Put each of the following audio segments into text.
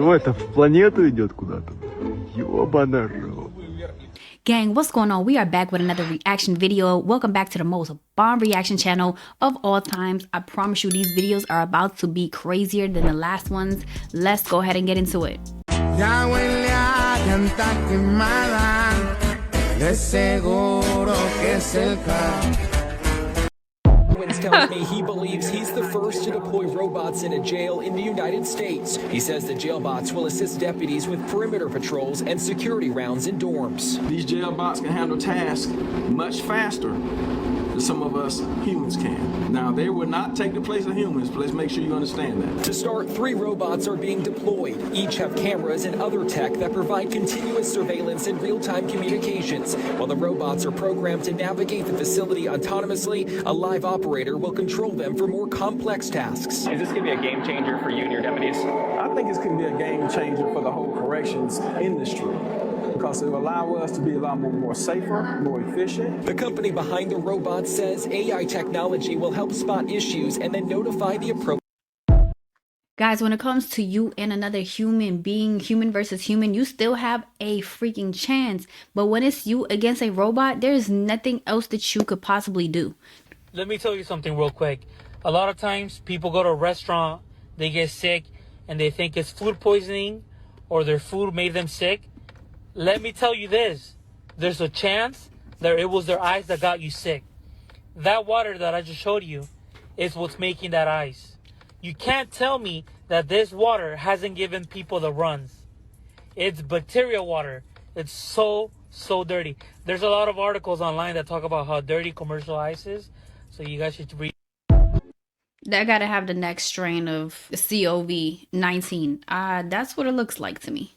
Что это, в планету идет куда-то? Ёбана рот. Gang, what's going on? We are back with another reaction video. Welcome back to the most bomb reaction channel of all times. I promise you these videos are about to be crazier than the last ones. Let's go ahead and get into it. Ya huele a llanta quemada, de seguro que es el carro. Tells me he believes he's the first to deploy robots in a jail in the United States. He says the jail bots will assist deputies with perimeter patrols and security rounds in dorms. These jail bots can handle tasks much faster than some of us humans can. Now, they will not take the place of humans, but let's make sure you understand that. To start, 3 robots are being deployed. Each have cameras and other tech that provide continuous surveillance and real-time communications. While the robots are programmed to navigate the facility autonomously, a live operator will control them for more complex tasks. Is this going to be a game changer for you and your deputies? I think it's going to be a game changer for the whole corrections industry, because it will allow us to be a lot more safer, more efficient. The company behind the robots says AI technology will help spot issues and then notify the appropriate. Guys, when it comes to you and another human being, human versus human, you still have a freaking chance. But when it's you against a robot, there's nothing else that you could possibly do. Let me tell you something real quick. A lot of times people go to a restaurant, they get sick, and they think it's food poisoning or their food made them sick. Let me tell you this. There's a chance that it was their eyes that got you sick. That water that I just showed you is what's making that ice. You can't tell me that this water hasn't given people the runs. It's bacteria water. It's so dirty. There's a lot of articles online that talk about how dirty commercial ice is. So you guys should read. That gotta have the next strain of COVID-19. That's what it looks like to me.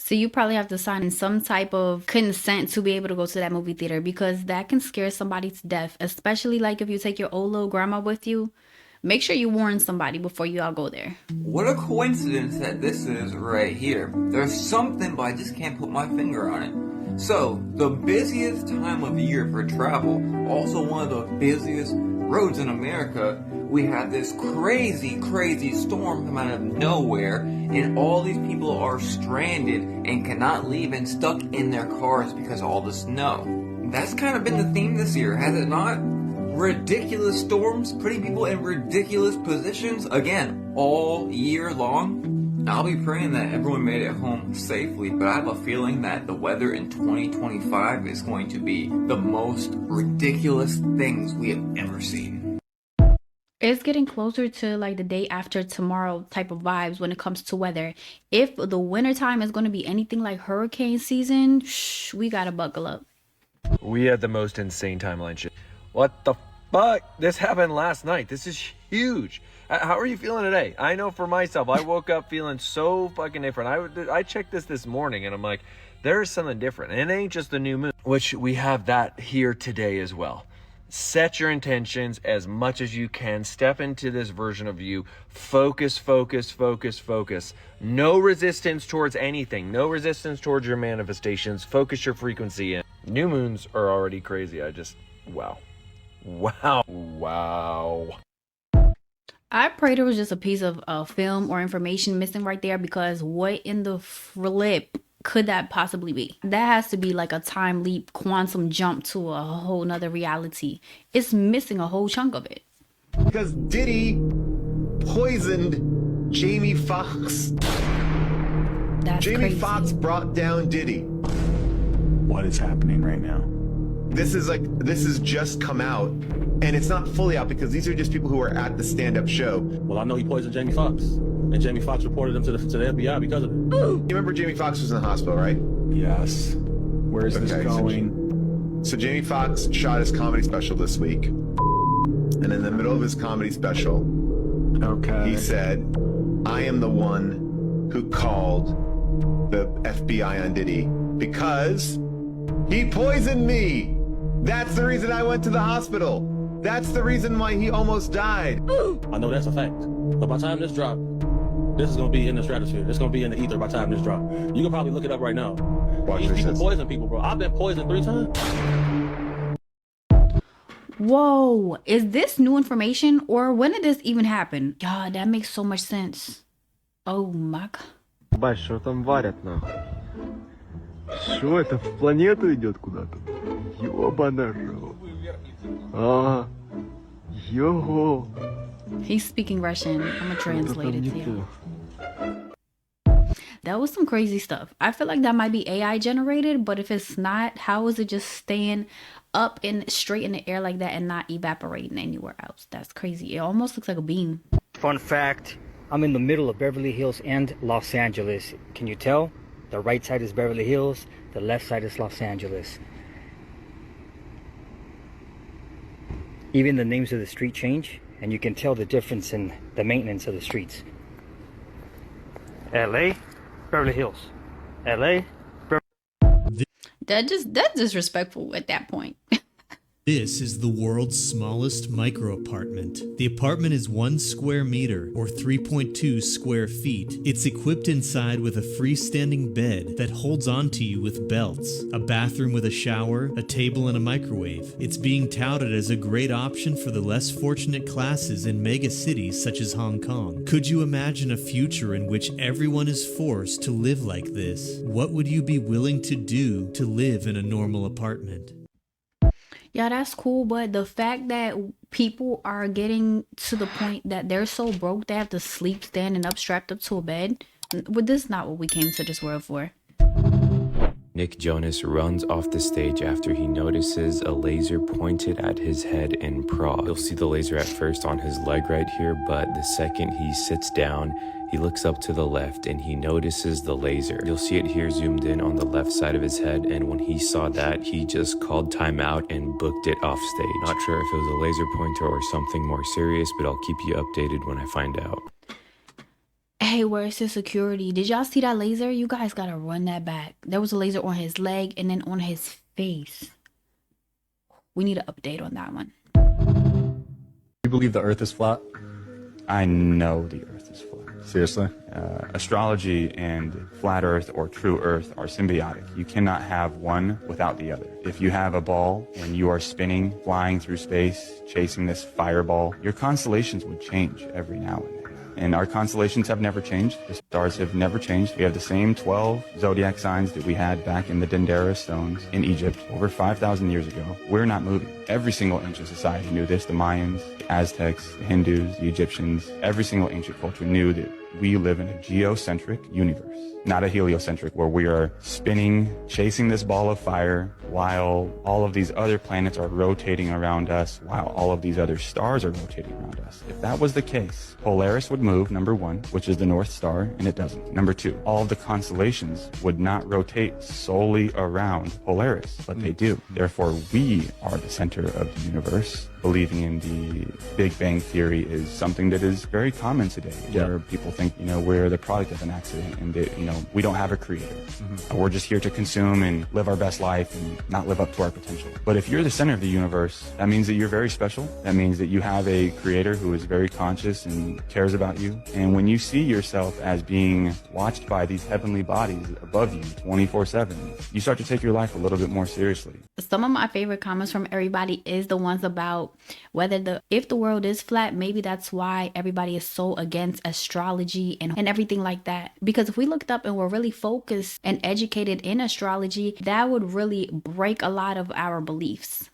So you probably have to sign in some type of consent to be able to go to that movie theater, because that can scare somebody to death, especially like if you take your old little grandma with you. Make sure you warn somebody before you all go there. What a coincidence that this is right here. There's something, but I just can't put my finger on it. So, the busiest time of year for travel, also one of the busiest roads in America, we had this crazy storm come out of nowhere, and all these people are stranded and cannot leave and stuck in their cars because of all the snow. That's kind of been the theme this year, has it not? Ridiculous storms, putting people in ridiculous positions, again, all year long. I'll be praying that everyone made it home safely, but I have a feeling that the weather in 2025 is going to be the most ridiculous things we have ever seen. It's getting closer to like the day after tomorrow type of vibes when it comes to weather. If the wintertime is going to be anything like hurricane season, we gotta buckle up. We had the most insane timeline shit. What the fuck? This happened last night. This is huge. How are you feeling today? I know for myself, I woke up feeling so fucking different. I checked this morning and I'm like, there's something different. And it ain't just the new moon, which we have that here today as well. Set your intentions as much as you can. Step into this version of you. Focus. No resistance towards anything. No resistance towards your manifestations. Focus your frequency in. New moons are already crazy. Wow. I pray there was just a piece of film or information missing right there, because what in the flip could that possibly be? That has to be like a time leap, quantum jump to a whole nother reality. It's missing a whole chunk of it. Because Diddy poisoned Jamie Foxx. That's Jamie crazy. Foxx brought down Diddy. What is happening right now? This has just come out, and it's not fully out because these are just people who are at the stand-up show. Well, I know he poisoned Jamie Foxx, and Jamie Foxx reported him to the FBI because of it. You remember Jamie Foxx was in the hospital, right? Yes. Where is this going? So Jamie Foxx shot his comedy special this week, and in the middle of his comedy special, he said, "I am the one who called the FBI on Diddy because he poisoned me. That's the reason I went to the hospital. That's the reason why he almost died." I know that's a fact. But by the time this dropped, This is gonna be in the stratosphere. It's gonna be in the ether by the time this drop. You can probably look it up right now. Watch These this. people poison people, bro. I've been poisoned 3 times. Whoa, is this new information or when did this even happen? God, that makes so much sense. Oh my god. Бать, что там варят, нахуй? Что это, в планету идет куда-то? Ёбана рот. Ага. Його. He's speaking Russian. I'm gonna translate it to you. That was some crazy stuff. I feel like that might be AI generated, but if it's not, how is it just staying up and straight in the air like that and not evaporating anywhere else? That's crazy. It almost looks like a beam. Fun fact, I'm in the middle of Beverly Hills and Los Angeles. Can you tell? The right side is Beverly Hills, the left side is Los Angeles. Even the names of the street change, and you can tell the difference in the maintenance of the streets. LA, Beverly Hills. LA, That's disrespectful at that point. This is the world's smallest micro apartment. The apartment is 1 square meter or 3.2 square feet. It's equipped inside with a freestanding bed that holds onto you with belts, a bathroom with a shower, a table, and a microwave. It's being touted as a great option for the less fortunate classes in mega cities such as Hong Kong. Could you imagine a future in which everyone is forced to live like this? What would you be willing to do to live in a normal apartment? Yeah, that's cool, but the fact that people are getting to the point that they're so broke they have to sleep standing up strapped up to a bed, well, this is not what we came to this world for. Nick Jonas runs off the stage after he notices a laser pointed at his head in Prague. You'll see the laser at first on his leg right here, but the second he sits down, he looks up to the left and he notices the laser. You'll see it here zoomed in on the left side of his head, and when he saw that, he just called timeout and booked it off stage. Not sure if it was a laser pointer or something more serious, but I'll keep you updated when I find out. Hey, where's the security? Did y'all see that laser? You guys gotta run that back. There was a laser on his leg and then on his face. We need an update on that one. You believe the earth is flat? I know the earth is flat. Seriously? Astrology and flat earth or true earth are symbiotic. You cannot have one without the other. If you have a ball and you are spinning, flying through space, chasing this fireball, your constellations would change every now and then. And our constellations have never changed. The stars have never changed. We have the same 12 zodiac signs that we had back in the Dendera stones in Egypt over 5,000 years ago. We're not moving. Every single ancient society knew this. The Mayans, the Aztecs, the Hindus, the Egyptians, every single ancient culture knew that we live in a geocentric universe, not a heliocentric where we are spinning, chasing this ball of fire while all of these other planets are rotating around us, while all of these other stars are rotating around us. If that was the case, Polaris would move, number one, which is the North Star, and it doesn't. Number two, all of the constellations would not rotate solely around Polaris, but they do. Therefore, we are the center of the universe. Believing in the Big Bang Theory is something that is very common today, where people think, we're the product of an accident and that, we don't have a creator. We're just here to consume and live our best life and not live up to our potential. But if you're the center of the universe, that means that you're very special. That means that you have a creator who is very conscious and cares about you. And when you see yourself as being watched by these heavenly bodies above you 24/7, you start to take your life a little bit more seriously. Some of my favorite comments from everybody is the ones about whether if the world is flat, maybe that's why everybody is so against astrology and everything like that. Because if we looked up and were really focused and educated in astrology, that would really break a lot of our beliefs.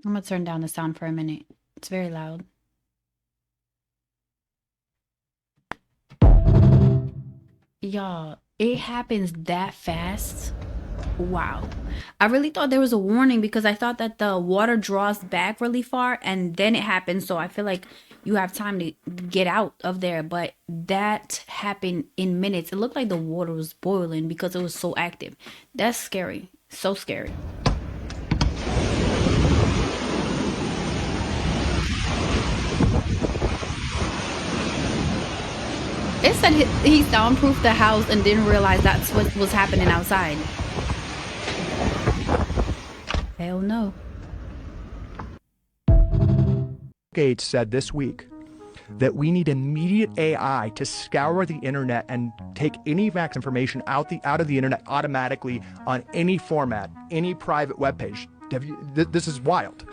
I'm gonna turn down the sound for a minute. It's very loud. Y'all, it happens that fast. Wow. I really thought there was a warning because I thought that the water draws back really far and then it happens. So I feel like you have time to get out of there. But that happened in minutes. It looked like the water was boiling because it was so active. That's scary. So scary. It said he soundproofed the house and didn't realize that's what was happening outside. Hell no. Gates said this week that we need immediate AI to scour the internet and take any vax information out of the internet automatically on any format, any private webpage. This is wild.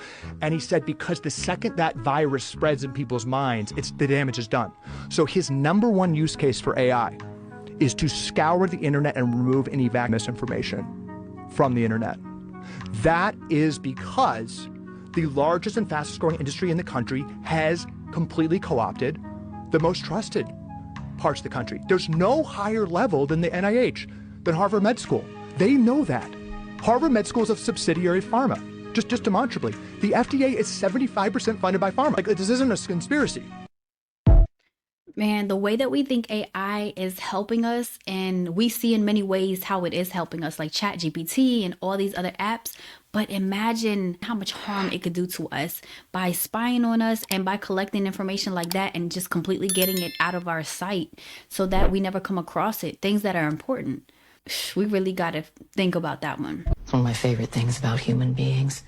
And he said because the second that virus spreads in people's minds, the damage is done. So his number one use case for AI is to scour the internet and remove any vax misinformation from the internet. That is because the largest and fastest growing industry in the country has completely co-opted the most trusted parts of the country. There's no higher level than the NIH, than Harvard Med School. They know that. Harvard Med School is a subsidiary of pharma, just demonstrably. The FDA is 75% funded by pharma. Like, this isn't a conspiracy. Man, the way that we think AI is helping us, and we see in many ways how it is helping us, like ChatGPT and all these other apps. But imagine how much harm it could do to us by spying on us and by collecting information like that and just completely getting it out of our sight so that we never come across it. Things that are important. We really got to think about that one. It's one of my favorite things about human beings.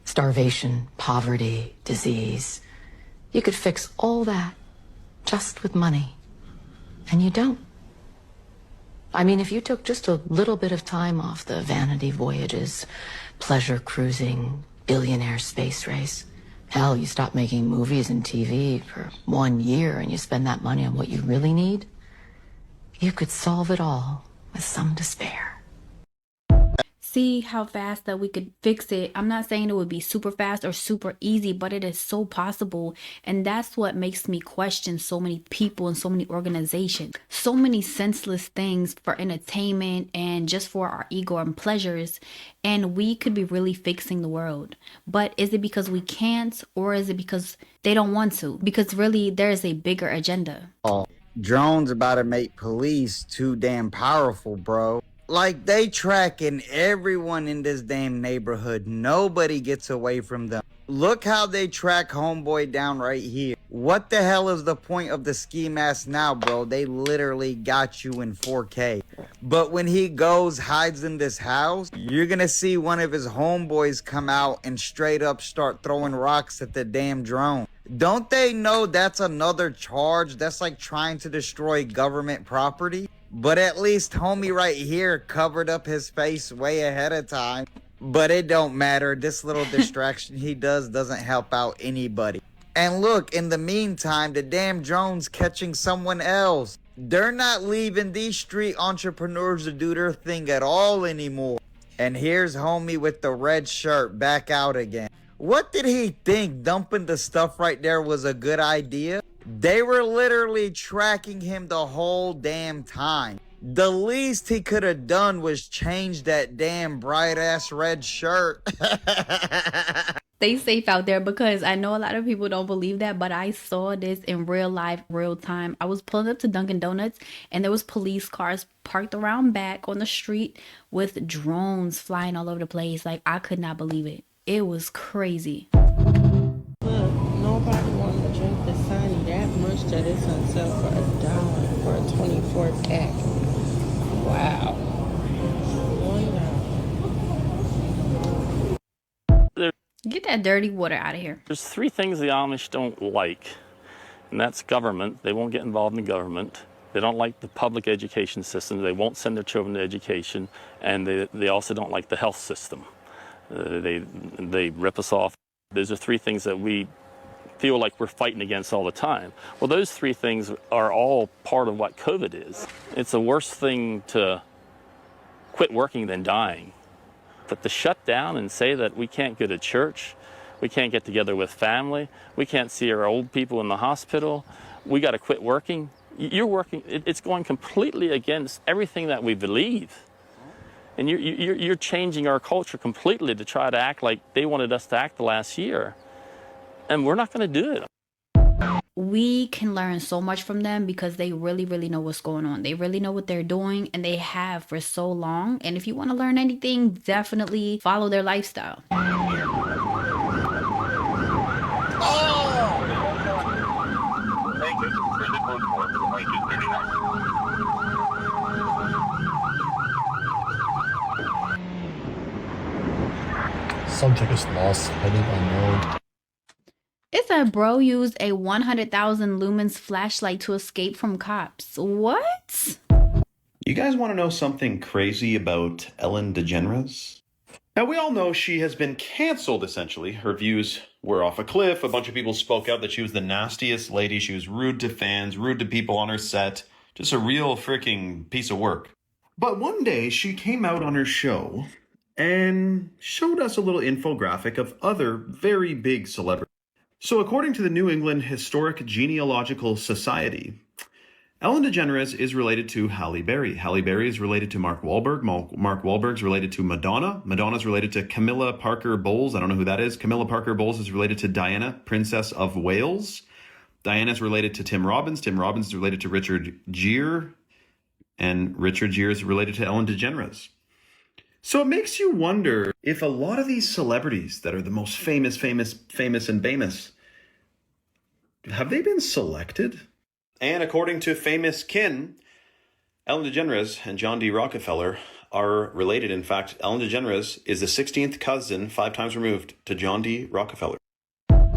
Starvation, poverty, disease. You could fix all that just with money. And you don't. I mean, if you took just a little bit of time off the vanity voyages, pleasure cruising, billionaire space race, hell, you stop making movies and TV for 1 year and you spend that money on what you really need, you could solve it all with some despair. See how fast that we could fix it. I'm not saying it would be super fast or super easy, but it is so possible. And that's what makes me question so many people and so many organizations. So many senseless things for entertainment and just for our ego and pleasures. And we could be really fixing the world. But is it because we can't, or is it because they don't want to? Because really there is a bigger agenda. Oh, drones about to make police too damn powerful, bro. Like, they tracking everyone in this damn neighborhood. Nobody gets away from them. Look how they track homeboy down right here. What the hell is the point of the ski mask now, bro? They literally got you in 4K. But when he goes, hides in this house, you're gonna see one of his homeboys come out and straight up start throwing rocks at the damn drone. Don't they know that's another charge? That's like trying to destroy government property. But at least homie right here covered up his face way ahead of time. But it don't matter. This little distraction he does doesn't help out anybody. And look, in the meantime, the damn drone's catching someone else. They're not leaving these street entrepreneurs to do their thing at all anymore. And here's homie with the red shirt back out again. What did he think dumping the stuff right there was a good idea? They were literally tracking him the whole damn time. The least he could have done was change that damn bright ass red shirt. Stay safe out there, because I know a lot of people don't believe that, but I saw this in real life, real time. I was pulling up to Dunkin' Donuts and there was police cars parked around back on the street with drones flying all over the place. Like, I could not believe it. It was crazy. Look, nobody wanted to drink the Sunny that much that it's on sale for $1 for a 24 pack. Wow. Get that dirty water out of here. There's three things the Amish don't like, and that's government. They won't get involved in government. They don't like the public education system. They won't send their children to education, and they also don't like the health system. They rip us off. Those are three things that we feel like we're fighting against all the time. Well, those three things are all part of what COVID is. It's a worse thing to quit working than dying. But to shut down and say that we can't go to church, We can't get together with family. We can't see our old people in the hospital. We got to quit working. You're working, it's going completely against everything that we believe. And you're changing our culture completely to try to act like they wanted us to act the last year. And we're not going to do it. We can learn so much from them because they really, really know what's going on. They really know what they're doing, and they have for so long. And if you want to learn anything, definitely follow their lifestyle. Subject is lost, heading unknown. It said bro used a 100,000 lumens flashlight to escape from cops. What? You guys want to know something crazy about Ellen DeGeneres? Now, we all know she has been canceled, essentially. Her views were off a cliff. A bunch of people spoke out that she was the nastiest lady. She was rude to fans, rude to people on her set. Just a real freaking piece of work. But one day, she came out on her show and showed us a little infographic of other very big celebrities. So according to the New England Historic Genealogical Society, Ellen DeGeneres is related to Halle Berry. Halle Berry is related to Mark Wahlberg. Mark Wahlberg's related to Madonna. Madonna's related to Camilla Parker Bowles. I don't know who that is. Camilla Parker Bowles is related to Diana, Princess of Wales. Diana's related to Tim Robbins. Tim Robbins is related to Richard Gere. And Richard Gere is related to Ellen DeGeneres. So it makes you wonder if a lot of these celebrities that are the most famous, and famous, have they been selected? And according to Famous Kin, Ellen DeGeneres and John D. Rockefeller are related. In fact, Ellen DeGeneres is the 16th cousin, 5 times removed, to John D. Rockefeller.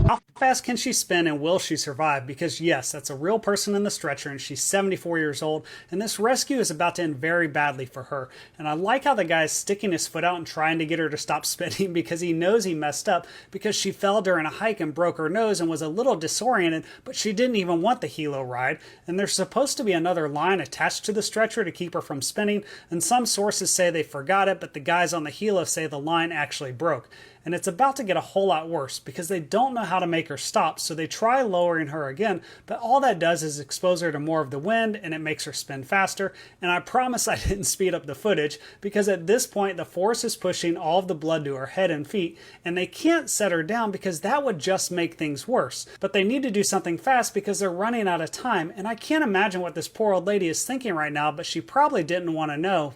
How fast can she spin and will she survive? Because yes, that's a real person in the stretcher and she's 74 years old and this rescue is about to end very badly for her. And I like how the guy is sticking his foot out and trying to get her to stop spinning because he knows he messed up because she fell during a hike and broke her nose and was a little disoriented, but she didn't even want the helo ride. And there's supposed to be another line attached to the stretcher to keep her from spinning, and some sources say they forgot it, but the guys on the helo say the line actually broke. And it's about to get a whole lot worse because they don't know how to make her stop, so they try lowering her again, but all that does is expose her to more of the wind and it makes her spin faster. And I promise I didn't speed up the footage because at this point the force is pushing all of the blood to her head and feet, and they can't set her down because that would just make things worse. But they need to do something fast because they're running out of time, and I can't imagine what this poor old lady is thinking right now, but she probably didn't want to know.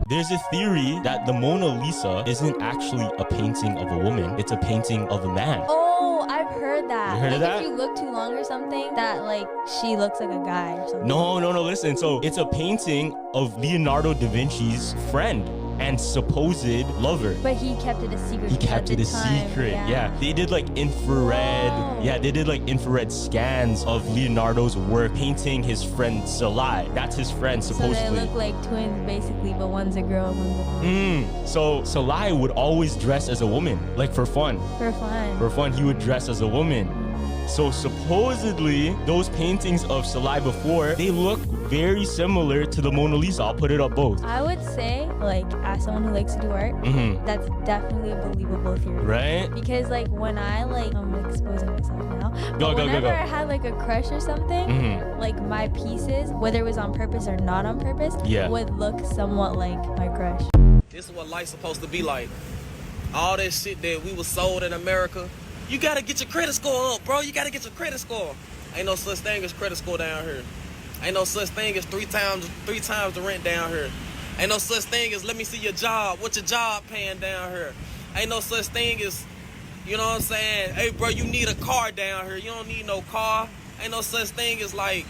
There's a theory that the Mona Lisa isn't actually a painting of a woman, it's a painting of a man. Oh, I've heard that. You heard of that? If you look too long or something, that like she looks like a guy or something. No, listen. So it's a painting of Leonardo da Vinci's friend and supposed lover. But he kept it a secret. He kept it a secret. Yeah. They did like infrared. Oh. Yeah, they did like infrared scans of Leonardo's work painting his friend Salai. That's his friend supposedly. So they look like twins basically, but one's a girl, one's a boy. So Salai would always dress as a woman, like for fun. For fun. For fun, he would dress as a woman. So supposedly, those paintings of Salai before, they look very similar to the Mona Lisa. I'll put it up both. I would say, like, as someone who likes to do art, that's definitely a believable theory. Right? Because, like, when I, like, I'm exposing myself now. Whenever I had, like, a crush or something, like, my pieces, whether it was on purpose or not on purpose, would look somewhat like my crush. This is what life's supposed to be like. All that shit that we was sold in America, you gotta get your credit score up, bro. You gotta get your credit score. Ain't no such thing as credit score down here. Ain't no such thing as three times the rent down here. Ain't no such thing as let me see your job. What your job paying down here? Ain't no such thing as, you know what I'm saying? Hey, bro, you need a car down here. You don't need no car. Ain't no such thing as like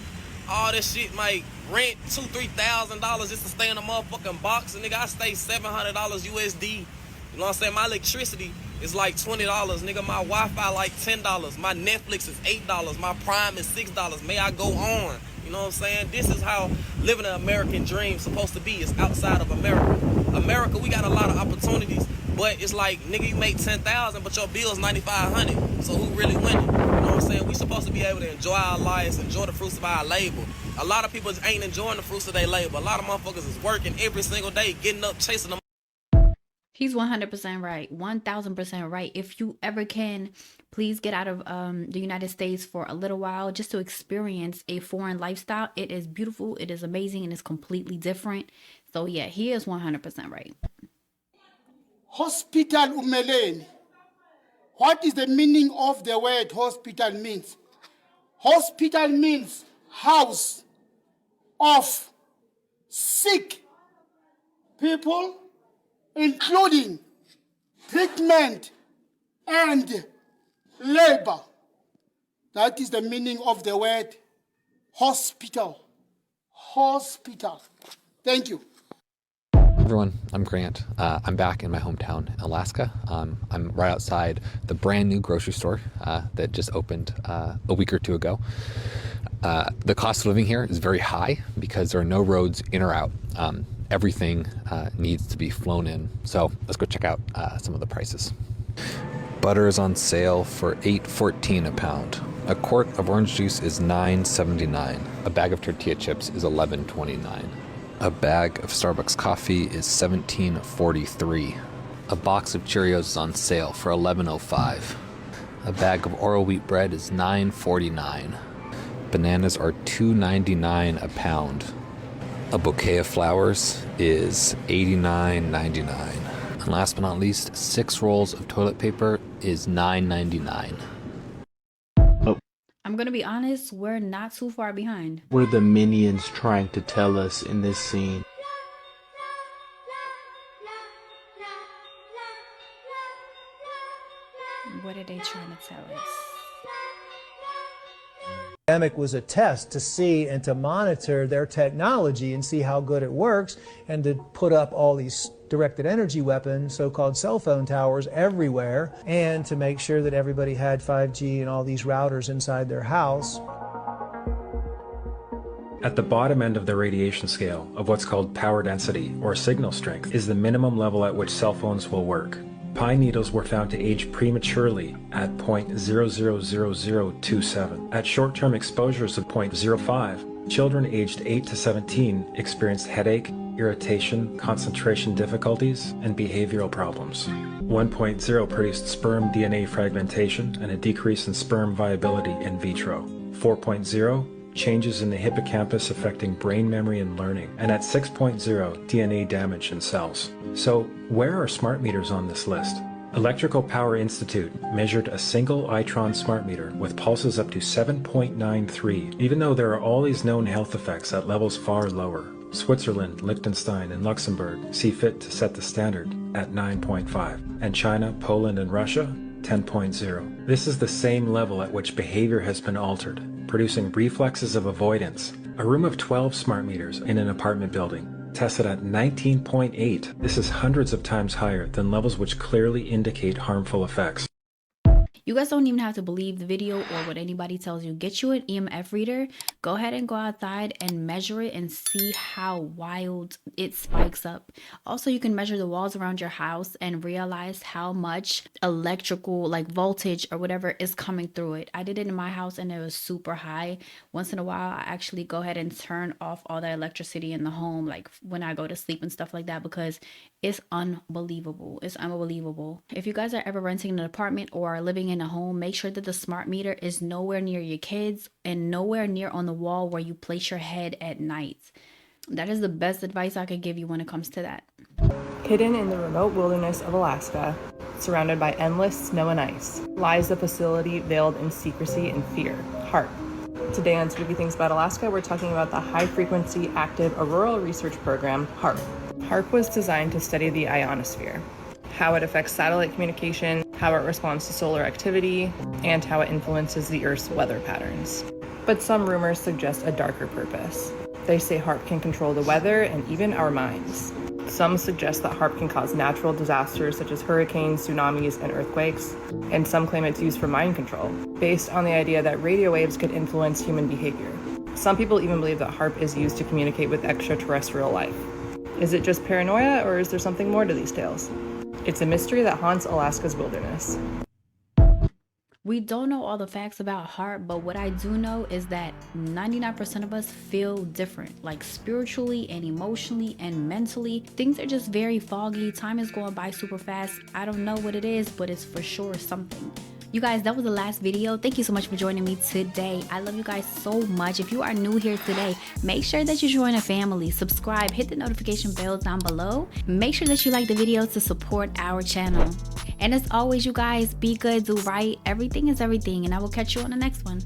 all this shit might rent $2,000-$3,000 just to stay in a motherfucking box. And nigga, I stay $700 USD. You know what I'm saying? My electricity is like $20, nigga. My Wi-Fi like $10. My Netflix is $8. My Prime is $6. May I go on? You know what I'm saying? This is how living an American dream is supposed to be. It's outside of America. America, we got a lot of opportunities, but it's like, nigga, you make $10,000, but your bill's $9,500. So who really winning? You know what I'm saying? We supposed to be able to enjoy our lives, enjoy the fruits of our labor. A lot of people ain't enjoying the fruits of their labor. A lot of motherfuckers is working every single day, getting up, chasing them. He's 100% right. 1000% right. If you ever can, please get out of the United States for a little while just to experience a foreign lifestyle. It is beautiful, it is amazing, and it's completely different. So yeah, he is 100% right. Hospital umeleni. What is the meaning of the word hospital means? Hospital means house of sick people, including treatment and labor. That is the meaning of the word hospital. Hospital. Thank you. Everyone, I'm Grant. I'm back in my hometown, Alaska. I'm right outside the brand new grocery store that just opened a week or two ago. The cost of living here is very high because there are no roads in or out. Everything needs to be flown in. So let's go check out some of the prices. Butter is on sale for $8.14 a pound. A quart of orange juice is $9.79. A bag of tortilla chips is $11.29. A bag of Starbucks coffee is $17.43. A box of Cheerios is on sale for $11.05. A bag of Oro wheat bread is $9.49. Bananas are $2.99 a pound. A bouquet of flowers is $89.99. And last but not least, 6 rolls of toilet paper is $9.99. I'm gonna be honest, we're not too far behind. What are the minions trying to tell us in this scene? What are they trying to tell us? The pandemic was a test to see and to monitor their technology and see how good it works, and to put up all these directed energy weapons, so-called cell phone towers everywhere, and to make sure that everybody had 5G and all these routers inside their house. At the bottom end of the radiation scale of what's called power density or signal strength is the minimum level at which cell phones will work. Pine needles were found to age prematurely at 0.000027. At short-term exposures of 0.05, children aged 8 to 17 experienced headache, irritation, concentration difficulties, and behavioral problems. 1.0 produced sperm DNA fragmentation and a decrease in sperm viability in vitro. 4.0 changes in the hippocampus affecting brain memory and learning, and at 6.0 DNA damage in cells. So where are smart meters on this list? Electrical Power Institute measured a single Itron smart meter with pulses up to 7.93, even though there are all these known health effects at levels far lower. Switzerland, Liechtenstein, and Luxembourg see fit to set the standard at 9.5, and China, Poland, and Russia, 10.0. This is the same level at which behavior has been altered, producing reflexes of avoidance. A room of 12 smart meters in an apartment building tested at 19.8. This is hundreds of times higher than levels which clearly indicate harmful effects. You guys don't even have to believe the video or what anybody tells you. Get you an EMF reader. Go ahead and go outside and measure it and see how wild it spikes up. Also, you can measure the walls around your house and realize how much electrical, like voltage or whatever, is coming through it. I did it in my house and it was super high. Once in a while, I actually go ahead and turn off all the electricity in the home, like when I go to sleep and stuff like that, because it's unbelievable. It's unbelievable. If you guys are ever renting an apartment or are living in a home, make sure that the smart meter is nowhere near your kids and nowhere near on the wall where you place your head at night. That is the best advice I could give you when it comes to that. Hidden in the remote wilderness of Alaska, surrounded by endless snow and ice, lies a facility veiled in secrecy and fear, HAARP. Today on Spooky Things About Alaska, we're talking about the High Frequency Active Auroral Research Program, HAARP. HAARP was designed to study the ionosphere, how it affects satellite communication, how it responds to solar activity, and how it influences the Earth's weather patterns. But some rumors suggest a darker purpose. They say HAARP can control the weather and even our minds. Some suggest that HAARP can cause natural disasters such as hurricanes, tsunamis, and earthquakes, and some claim it's used for mind control, based on the idea that radio waves could influence human behavior. Some people even believe that HAARP is used to communicate with extraterrestrial life. Is it just paranoia, or is there something more to these tales? It's a mystery that haunts Alaska's wilderness. We don't know all the facts about heart, but what I do know is that 99% of us feel different, like spiritually and emotionally and mentally. Things are just very foggy. Time is going by super fast. I don't know what it is, but it's for sure something. You guys, that was the last video. Thank you so much for joining me today. I love you guys so much. If you are new here today, make sure that you join a family, subscribe, hit the notification bell down below. Make sure that you like the video to support our channel. And as always, you guys, be good, do right. Everything is everything, and I will catch you on the next one.